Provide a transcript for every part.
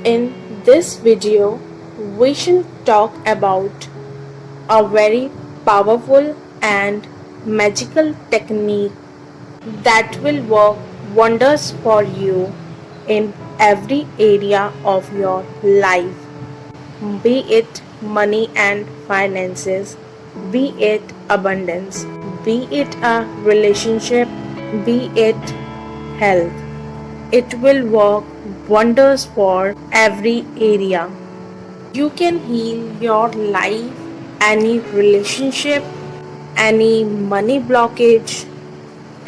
In this video, we shall talk about a very powerful and magical technique that will work wonders for you in every area of your life, be it money and finances, be it abundance, be it a relationship, be it health. It will work wonders for every area. You can heal your life, any relationship, any money blockage,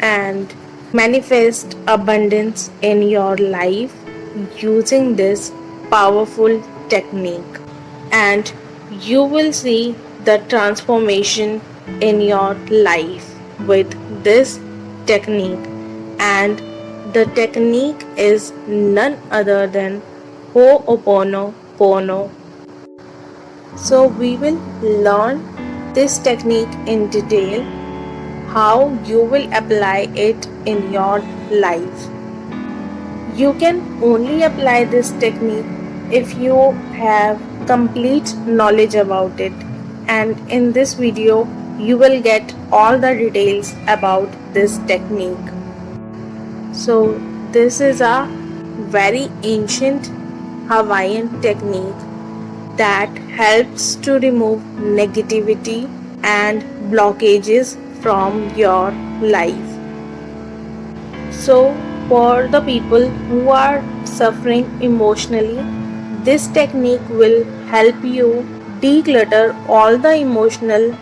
and manifest abundance in your life using this powerful technique. And you will see the transformation in your life with this technique. And the technique is none other than Ho'oponopono. So we will learn this technique in detail, how you will apply it in your life. You can only apply this technique if you have complete knowledge about it, and in this video you will get all the details about this technique. So this is a very ancient Hawaiian technique that helps to remove negativity and blockages from your life. So for the people who are suffering emotionally, this technique will help you declutter all the emotional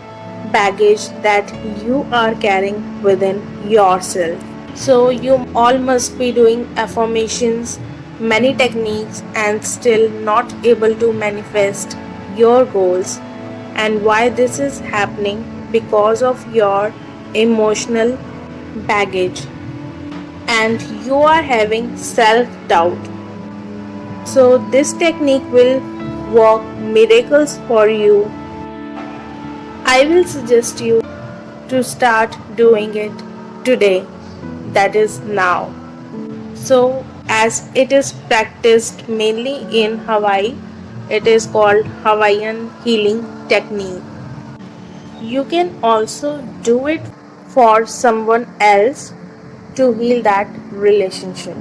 baggage that you are carrying within yourself. So you all must be doing affirmations, many techniques, and still not able to manifest your goals. And why this is happening? Because of your emotional baggage, and you are having self-doubt. So this technique will work miracles for you. I will suggest you to start doing it today, that is now. So as it is practiced mainly in Hawaii, it is called Hawaiian healing technique. You can also do it for someone else to heal that relationship.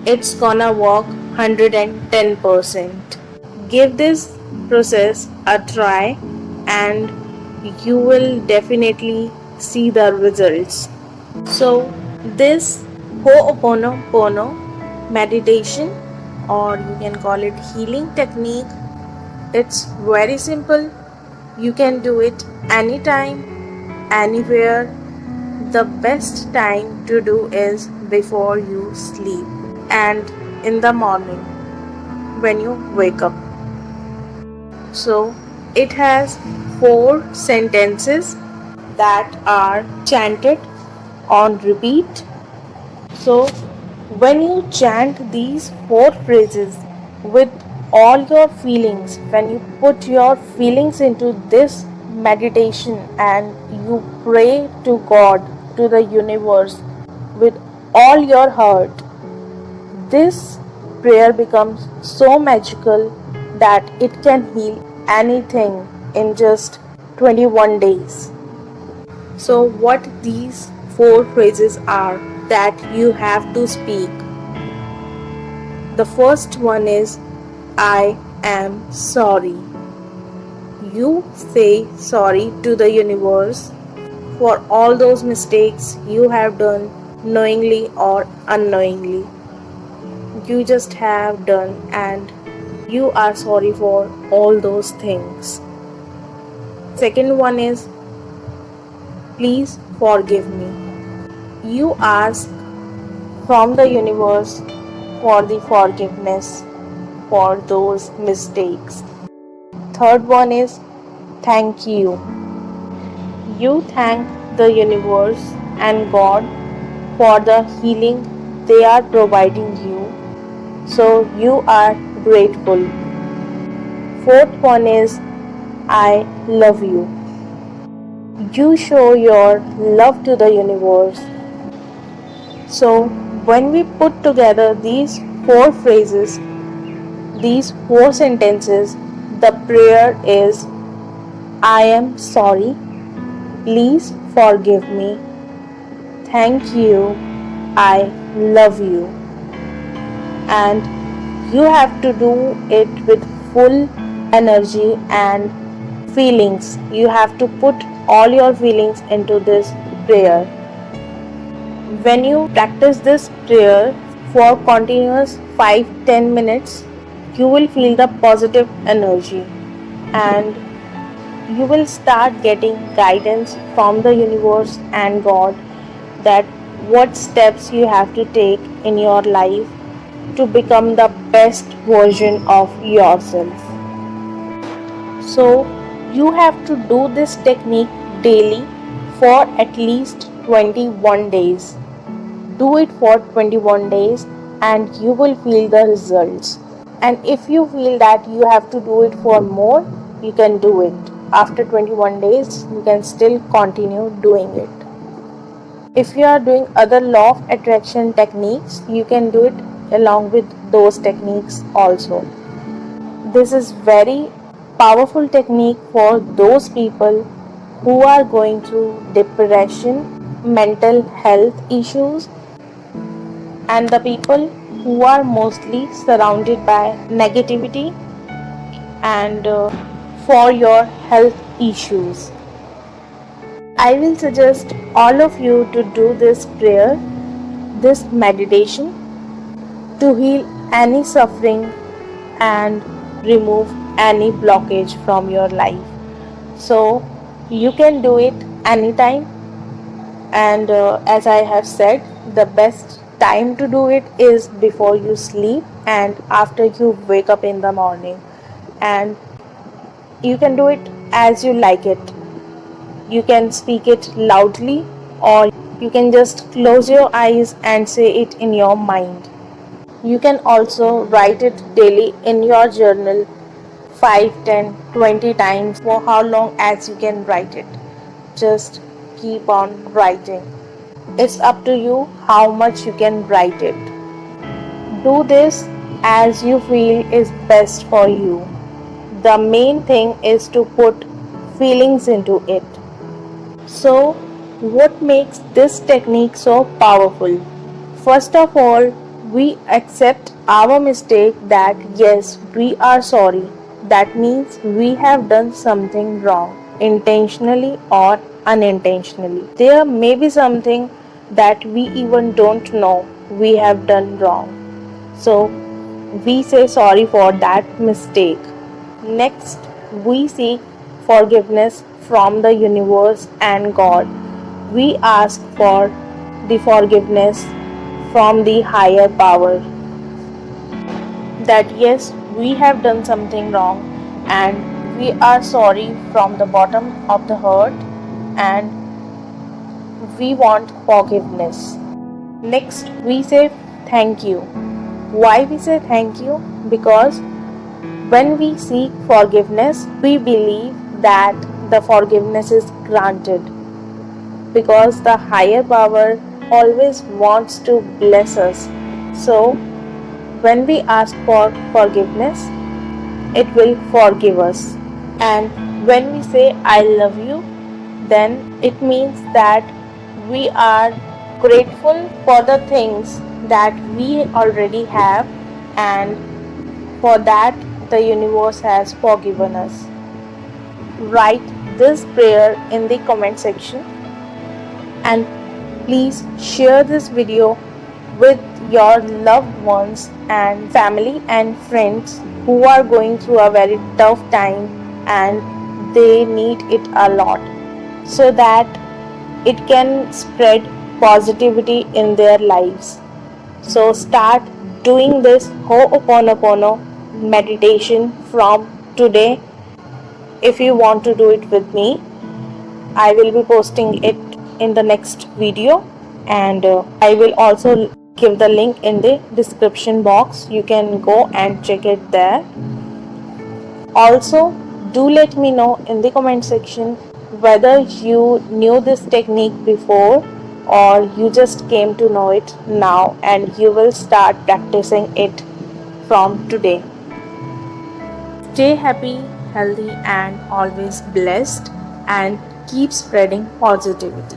It's gonna work 110%. Give this process a try and you will definitely see the results. So this Ho'oponopono meditation, or you can call it healing technique, it's very simple. You can do it anytime, anywhere. The best time to do is before you sleep and in the morning when you wake up. So it has 4 sentences that are chanted on repeat. So when you chant these 4 phrases with all your feelings, when you put your feelings into this meditation and you pray to God, to the universe with all your heart, this prayer becomes so magical that it can heal anything in just 21 days. So what these 4 phrases are that you have to speak. The first one is I am sorry. You say sorry to the universe for all those mistakes you have done knowingly or unknowingly. You just have done and you are sorry for all those things. Second one is please forgive me. You ask from the universe for the forgiveness for those mistakes. Third one is thank you. You thank the universe and God for the healing they are providing you. So you are grateful. Fourth one is I love you. You show your love to the universe. So when we put together these 4 phrases, these 4 sentences. The prayer is, I am sorry, please forgive me, thank you, I love you. And you have to do it with full energy and feelings. You have to put all your feelings into this prayer. When you practice this prayer for continuous 5-10 minutes, you will feel the positive energy and you will start getting guidance from the universe and God that what steps you have to take in your life to become the best version of yourself. So you have to do this technique daily for at least 21 days. Do it for 21 days and you will feel the results. And if you feel that you have to do it for more, you can do it. After 21 days, you can still continue doing it. If you are doing other law of attraction techniques, you can do it along with those techniques also. This is very powerful technique for those people who are going through depression, mental health issues, and the people who are mostly surrounded by negativity and for your health issues. I will suggest all of you to do this prayer, this meditation, to heal any suffering and remove any blockage from your life. So you can do it anytime, and as I have said, the best time to do it is before you sleep and after you wake up in the morning. And you can do it as you like it. You can speak it loudly or you can just close your eyes and say it in your mind. You can also write it daily in your journal 5, 10, 20 times for how long as you can write it. Just keep on writing. It's up to you how much you can write it. Do this as you feel is best for you. The main thing is to put feelings into it. So, what makes this technique so powerful? First of all, we accept our mistake that yes, we are sorry. That means we have done something wrong, intentionally or unintentionally. There may be something that we even don't know we have done wrong. So, we say sorry for that mistake. Next, we seek forgiveness from the universe and God. We ask for the forgiveness from the higher power that yes, we have done something wrong and we are sorry from the bottom of the heart and we want forgiveness. Next, we say thank you. Why we say thank you? Because when we seek forgiveness, we believe that the forgiveness is granted because the higher power always wants to bless us. So, when we ask for forgiveness, it will forgive us. And when we say I love you, then it means that we are grateful for the things that we already have, and for that the universe has forgiven us. Write this prayer in the comment section and please share this video with your loved ones and family and friends who are going through a very tough time and they need it a lot, so that it can spread positivity in their lives. So start doing this Ho'oponopono meditation from today. If you want to do it with me, I will be posting it in the next video, and I will also give the link in the description box. You can go and check it there. Also, do let me know in the comment section whether you knew this technique before or you just came to know it now and you will start practicing it from today. Stay happy, healthy, and always blessed, and keep spreading positivity.